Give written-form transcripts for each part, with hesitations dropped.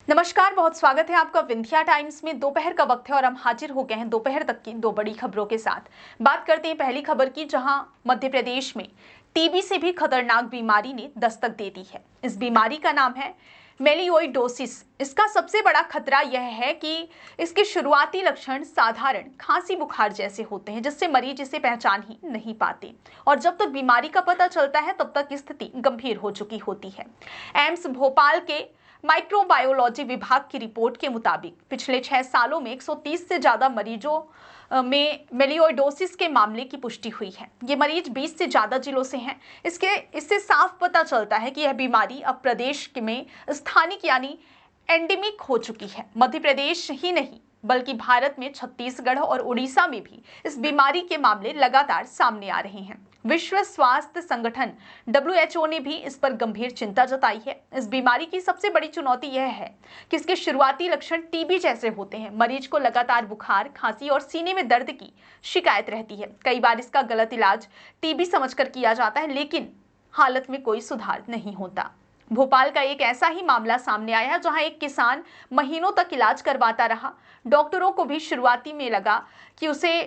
नमस्कार, बहुत स्वागत है आपका विंध्या टाइम्स में। दोपहर का वक्त है और हम हाजिर हो गए हैं दोपहर तक की दो बड़ी खबरों के साथ। बात करते हैं पहली खबर की, जहां मध्य प्रदेश में टीबी से भी खतरनाक बीमारी ने दस्तक दे दी है। इस बीमारी का नाम है मेलिओइडोसिस। इसका सबसे बड़ा खतरा यह है कि इसके शुरुआती लक्षण साधारण खांसी बुखार जैसे होते हैं, जिससे मरीज इसे पहचान ही नहीं पाते और जब तक बीमारी का पता चलता है तब तक स्थिति गंभीर हो चुकी होती है। एम्स भोपाल के माइक्रोबायोलॉजी विभाग की रिपोर्ट के मुताबिक पिछले 6 सालों में 130 से ज्यादा मरीजों में मेलिओइडोसिस के मामले की पुष्टि हुई है। ये मरीज 20 से ज्यादा जिलों से हैं। इससे साफ पता चलता है कि यह बीमारी अब प्रदेश में स्थानिक यानी एंडेमिक हो चुकी है। मध्य प्रदेश ही नहीं बल्कि भारत में छत्तीसगढ़ और उड़ीसा में भी इस बीमारी के मामले लगातार सामने आ रहे हैं। विश्व स्वास्थ्य संगठन WHO ने भी इस पर गंभीर चिंता जताई है। इस बीमारी की सबसे बड़ी चुनौती यह है कि इसके शुरुआती लक्षण टीबी जैसे होते हैं। मरीज को लगातार बुखार, खांसी और सीने में दर्द की शिकायत रहती है। कई बार इसका गलत इलाज टीबी समझकर किया जाता है, लेकिन हालत में कोई सुधार नहीं होता। भोपाल का एक ऐसा ही मामला सामने आया है, जहां एक किसान महीनों तक इलाज करवाता रहा। डॉक्टरों को भी शुरुआती में लगा कि उसे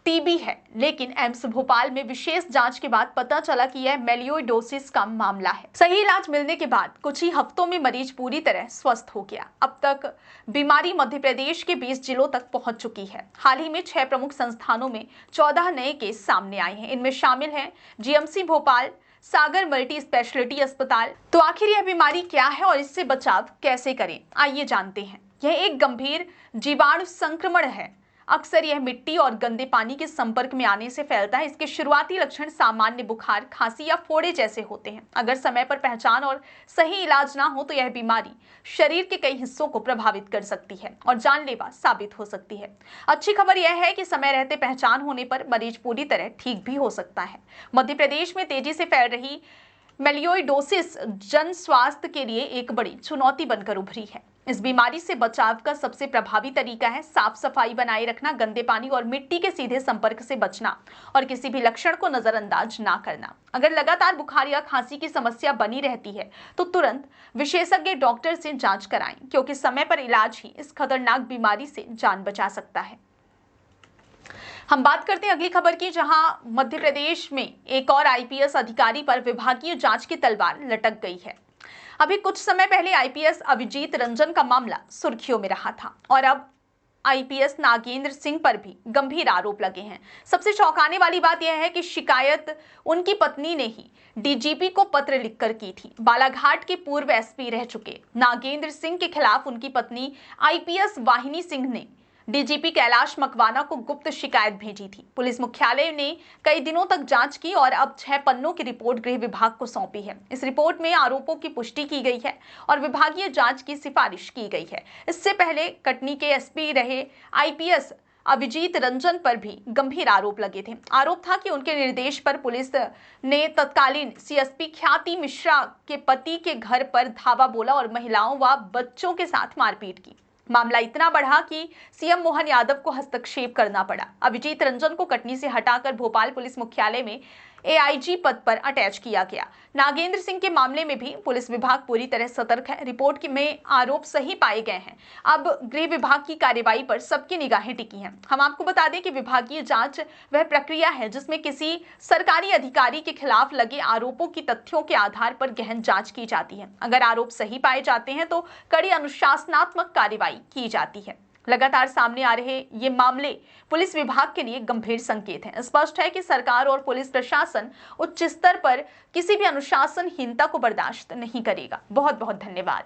टीबी है, लेकिन एम्स भोपाल में विशेष जांच के बाद पता चला कि यह मेलिओइडोसिस का मामला है। सही इलाज मिलने के बाद कुछ ही हफ्तों में मरीज पूरी तरह स्वस्थ हो गया। अब तक बीमारी मध्य प्रदेश के 20 जिलों तक पहुंच चुकी है। हाल ही में 6 प्रमुख संस्थानों में 14 नए केस सामने आए हैं। इनमें शामिल है जीएमसी भोपाल, सागर मल्टी स्पेशलिटी अस्पताल। तो आखिर यह बीमारी क्या है और इससे बचाव कैसे करें, आइए जानते हैं। यह एक गंभीर जीवाणु संक्रमण है। अक्सर यह मिट्टी और गंदे पानी के संपर्क में आने से फैलता है। इसके शुरुआती लक्षण सामान्य बुखार, खांसी या फोड़े जैसे होते हैं। अगर समय पर पहचान और सही इलाज ना हो तो यह बीमारी शरीर के कई हिस्सों को प्रभावित कर सकती है और जानलेवा साबित हो सकती है। अच्छी खबर यह है कि समय रहते पहचान होने पर मरीज पूरी तरह ठीक भी हो सकता है। मध्य प्रदेश में तेजी से फैल रही मेलिओइडोसिस जन स्वास्थ्य के लिए एक बड़ी चुनौती बनकर उभरी है। इस बीमारी से बचाव का सबसे प्रभावी तरीका है साफ सफाई बनाए रखना, गंदे पानी और मिट्टी के सीधे संपर्क से बचना और किसी भी लक्षण को नजरअंदाज ना करना। अगर लगातार बुखार या खांसी की समस्या बनी रहती है तो तुरंत विशेषज्ञ डॉक्टर से जांच कराएं, क्योंकि समय पर इलाज ही इस खतरनाक बीमारी से जान बचा सकता है। हम बात करते हैं अगली खबर की, जहां मध्य प्रदेश में एक और आईपीएस अधिकारी पर विभागीय जांच की तलवार लटक गई है। अभी कुछ समय पहले आईपीएस अभिजीत रंजन का मामला सुर्खियों में रहा था और अब आईपीएस नागेंद्र सिंह पर भी गंभीर आरोप लगे हैं। सबसे चौंकाने वाली बात यह है कि शिकायत उनकी पत्नी ने ही डीजीपी को पत्र लिखकर की थी। बालाघाट के पूर्व एसपी रह चुके नागेंद्र सिंह के खिलाफ उनकी पत्नी आईपीएस वाहिनी सिंह ने डीजीपी कैलाश मकवाना को गुप्त शिकायत भेजी थी। पुलिस मुख्यालय ने कई दिनों तक जांच की और अब 6 पन्नों की रिपोर्ट गृह विभाग को सौंपी है। इस रिपोर्ट में आरोपों की पुष्टि की गई है और विभागीय जांच की सिफारिश की गई है। इससे पहले कटनी के एसपी रहे आईपीएस अभिजीत रंजन पर भी गंभीर आरोप लगे थे। आरोप था कि उनके निर्देश पर पुलिस ने तत्कालीन सीएसपी ख्याति मिश्रा के पति के घर पर धावा बोला और महिलाओं व बच्चों के साथ मारपीट की। मामला इतना बढ़ा कि सीएम मोहन यादव को हस्तक्षेप करना पड़ा। अभिजीत रंजन को कटनी से हटाकर भोपाल पुलिस मुख्यालय में एआईजी पद पर अटैच किया गया। नागेंद्र सिंह के मामले में भी पुलिस विभाग पूरी तरह सतर्क है। रिपोर्ट में आरोप सही पाए गए हैं। अब गृह विभाग की कार्यवाही पर सबकी निगाहें टिकी हैं। हम आपको बता दें कि विभागीय जांच वह प्रक्रिया है जिसमें किसी सरकारी अधिकारी के खिलाफ लगे आरोपों की तथ्यों के आधार पर गहन जांच की जाती है। अगर आरोप सही पाए जाते हैं तो कड़ी अनुशासनात्मक कार्रवाई की जाती है। लगातार सामने आ रहे ये मामले पुलिस विभाग के लिए गंभीर संकेत हैं। स्पष्ट है कि सरकार और पुलिस प्रशासन उच्च स्तर पर किसी भी अनुशासनहीनता को बर्दाश्त नहीं करेगा। बहुत बहुत धन्यवाद।